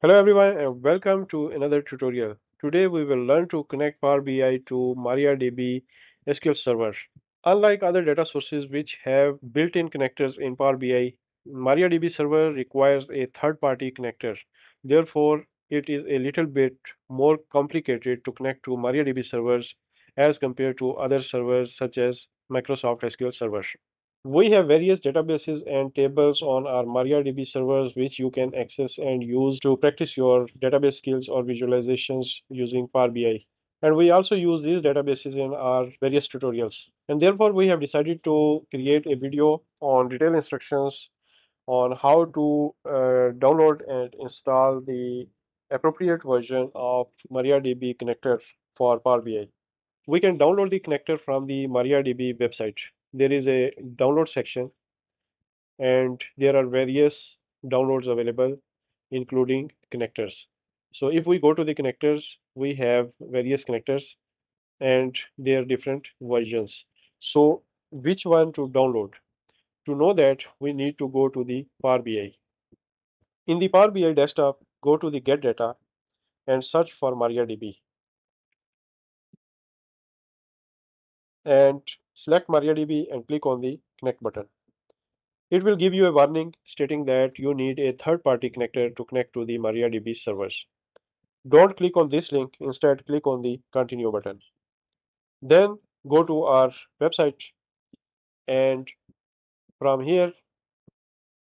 Hello everyone and welcome to another tutorial. Today we will learn to connect Power BI to MariaDB SQL Server. Unlike other data sources which have built-in connectors in Power BI, MariaDB Server requires a third-party connector. Therefore, it is a little bit more complicated to connect to MariaDB servers as compared to other servers such as Microsoft SQL Server. We have various databases and tables on our MariaDB servers which you can access and use to practice your database skills or visualizations using Power BI. And we also use these databases in our various tutorials. And therefore, we have decided to create a video on detailed instructions on how to download and install the appropriate version of MariaDB connector for Power BI. We can download the connector from the MariaDB website. There is a download section and there are various downloads available including connectors. So if we go to the connectors, we have various connectors and their different versions. So which one to download? To know that, we need to go to the Power BI. In the Power BI desktop, go to the Get Data and search for MariaDB and select MariaDB and click on the Connect button. It will give you a warning stating that you need a third-party connector to connect to the MariaDB servers. Don't click on this link, instead click on the Continue button. Then go to our website and from here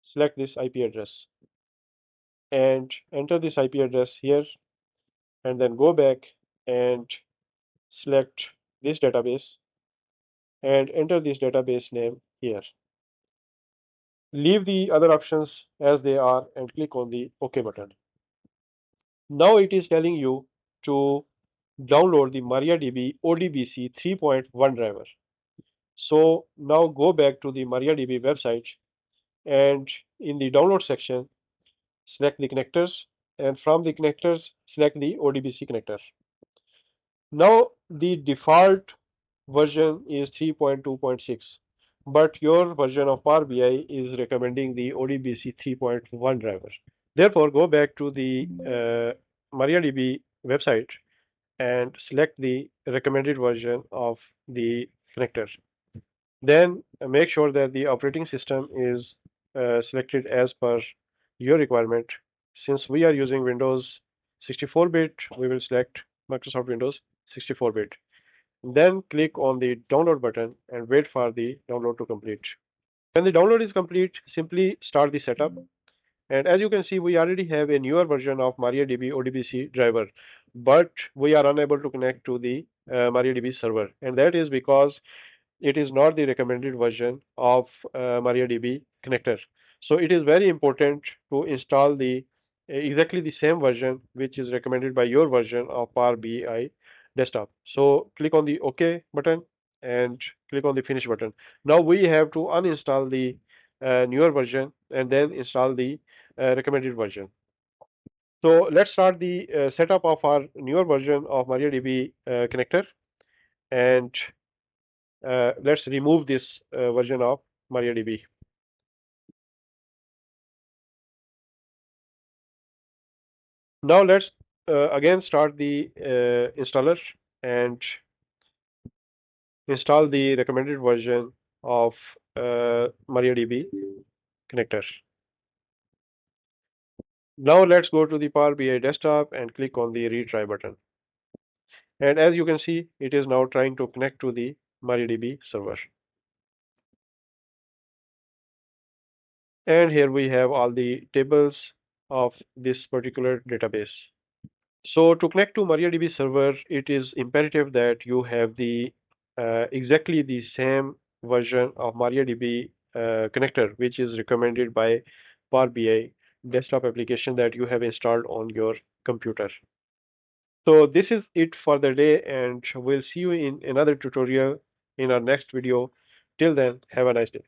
select this IP address and enter this IP address here and then go back and select this database and enter this database name here. Leave the other options as they are and click on the OK button. Now it is telling you to download the MariaDB ODBC 3.1 driver. So now go back to the MariaDB website and in the download section, select the connectors and from the connectors, select the ODBC connector. Now the default version is 3.2.6, but your version of Power BI is recommending the ODBC 3.1 driver. Therefore, go back to the MariaDB website and select the recommended version of the connector. Then make sure that the operating system is selected as per your requirement. Since we are using Windows 64-bit, we will select Microsoft Windows 64-bit. Then click on the download button and wait for the download to complete. When the download is complete, simply start the setup. And as you can see, we already have a newer version of MariaDB ODBC driver, but we are unable to connect to the MariaDB server. And that is because it is not the recommended version of MariaDB connector. So it is very important to install the exactly the same version which is recommended by your version of Power BI desktop. So click on the OK button and click on the Finish button. Now we have to uninstall the newer version and then install the recommended version. So let's start the setup of our newer version of MariaDB connector and let's remove this version of MariaDB. Now let's again start the installer and install the recommended version of MariaDB connector. Now let's go to the Power BI desktop and click on the retry button. And as you can see, it is now trying to connect to the MariaDB server. And here we have all the tables of this particular database. So to connect to MariaDB server, it is imperative that you have the exactly the same version of MariaDB connector, which is recommended by Power BI desktop application that you have installed on your computer. So this is it for the day, and we'll see you in another tutorial in our next video. Till then, have a nice day.